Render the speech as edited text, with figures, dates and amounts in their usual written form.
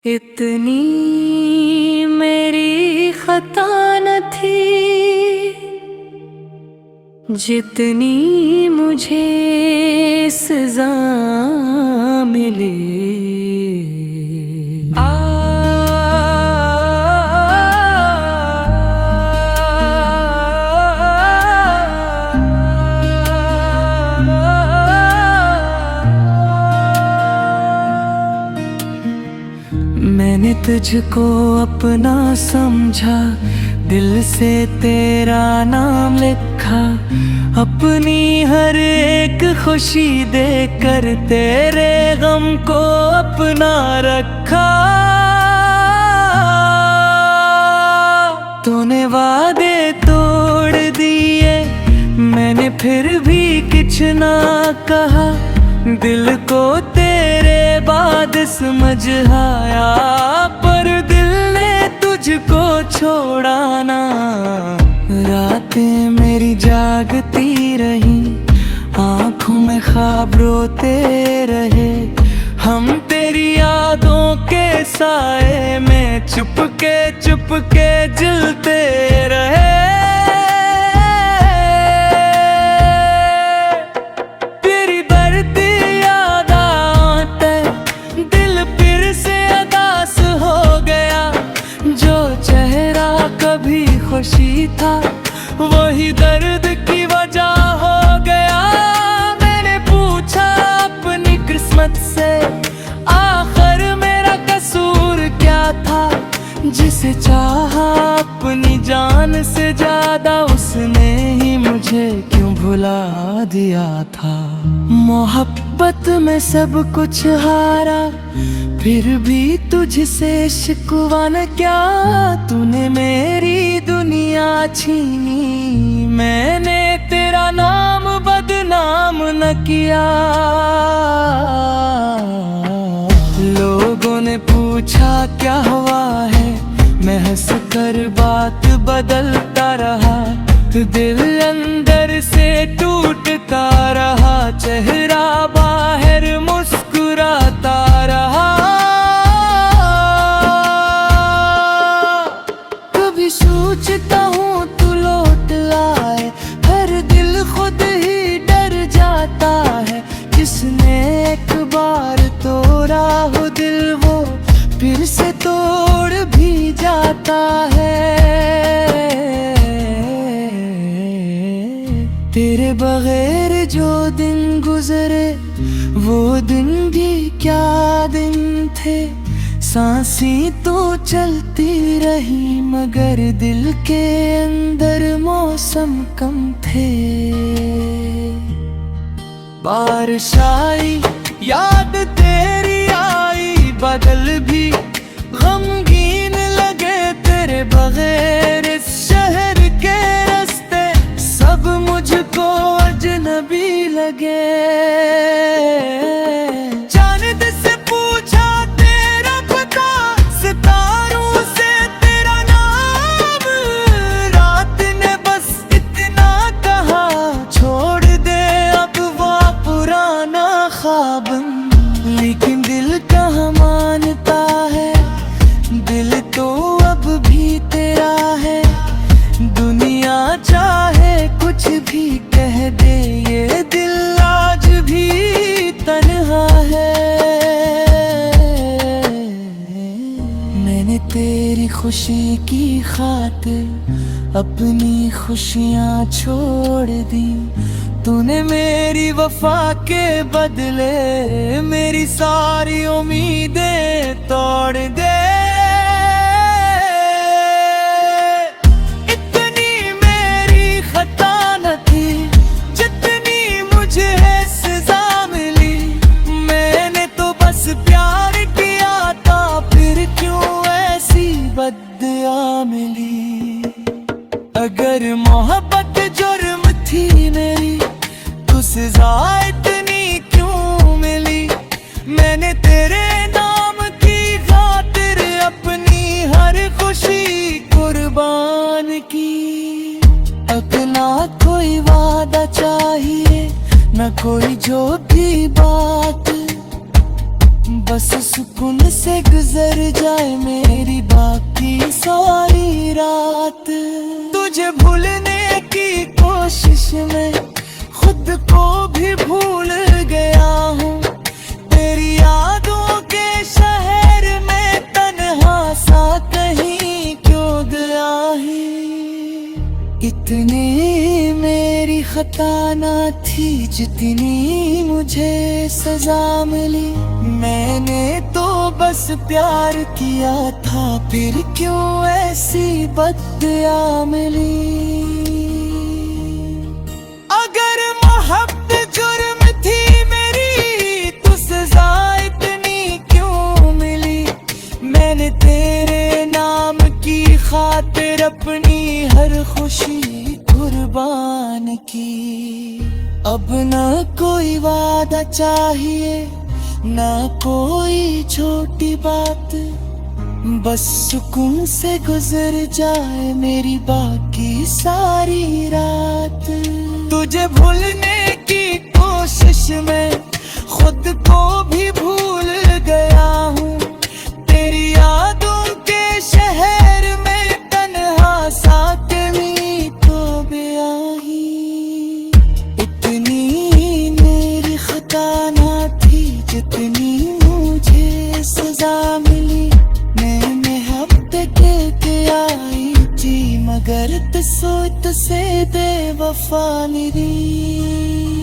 इतनी मेरी खता न थी जितनी मुझे सजा मिली। मैंने तुझको अपना समझा, दिल से तेरा नाम लिखा, अपनी हर एक खुशी देकर तेरे गम को अपना रखा। तूने वादे तोड़ दिए, मैंने फिर भी कुछ ना कहा, दिल को तेरे बाद समझ आया, पर दिल ने तुझको छोड़ा ना। रातें मेरी जागती रही, आँखों में ख्वाब रोते रहे, हम तेरी यादों के साए में चुपके चुपके जलते रहे। कभी खुशी था वही दर्द की वजह हो गया। मैंने पूछा अपनी किस्मत से, आखिर मेरा कसूर क्या था, जिसे चाहा अपनी जान से ज्यादा उसने ही मुझे क्यों भुला दिया था। मोहब्बत में सब कुछ हारा, फिर भी तुझसे शिकवा न क्या, तूने मेरी दुनिया छीनी, मैंने तेरा नाम बदनाम न किया। लोगों ने पूछा क्या हुआ है, मैं हंस कर बात बदलता रहा, दिल अंदर से टूटता रहा, चेहरा बाहर मुस्कुराता रहा। सोचता हूँ तू लौट आए, हर दिल खुद ही डर जाता है, जिसने एक बार तोड़ा हो दिल वो फिर से तोड़ भी जाता है। तेरे बगैर जो दिन गुजरे वो दिन भी क्या दिन थे, सांसें तो चलती रही मगर दिल के अंदर मौसम कम थे। बारिश आई याद तेरी आई, बादल भी गमगीन लगे तेरे बगैर, इस शहर के रास्ते सब मुझको अजनबी लगे। लेकिन दिल कहाँ मानता है, दिल तो अब भी तेरा है, दुनिया चाहे कुछ भी कह दे, ये दिल आज भी तन्हा है। मैंने तेरी खुशी की खातिर अपनी खुशियाँ छोड़ दी, तूने मेरी वफा के बदले मेरी सारी उम्मीदें तोड़ दे। इतनी मेरी खता न थी जितनी मुझे सजा मिली, मैंने तो बस प्यार किया था, फिर क्यों ऐसी बद्दुआ मिली। अगर मोहब्बत जुर्म थी मेरी तो सजा इतनी क्यों मिली, मैंने तेरे नाम की खातिर अपनी हर खुशी कुर्बान की। अब ना कोई वादा चाहिए न कोई जो भी बात, बस सुकून से गुजर जाए मेरी बाकी सारी रात। तुझे भूलने की कोशिश में खुद को भी भूल गया हूँ। तेरी यादों के शहर में तन्हा सा कहीं क्यों गया है। इतनी मेरी खता ना थी जितनी मुझे सजा मिली। मैंने तो बस प्यार किया था, फिर क्यों ऐसी बददुआ मिली। अगर मोहब्बत जुर्म थी मेरी तो सजा इतनी क्यों मिली। मैंने तेरे नाम की खातिर अपनी हर खुशी कुर्बान की। अब ना कोई वादा चाहिए ना कोई छोटी बात, बस सुकून से गुजर जाए मेरी बाकी सारी रात। तुझे भूलने की कोशिश में खुद को भी भूल गया हूँ। तेरी यादों के शहर में तन्हा सा कहीं तो ब्याही। इतनी मेरी खता ना थी जितनी मुझे सजा मिली। मैंने हफ्ते के आई थी मगर तो सोच से बेवफा निरी।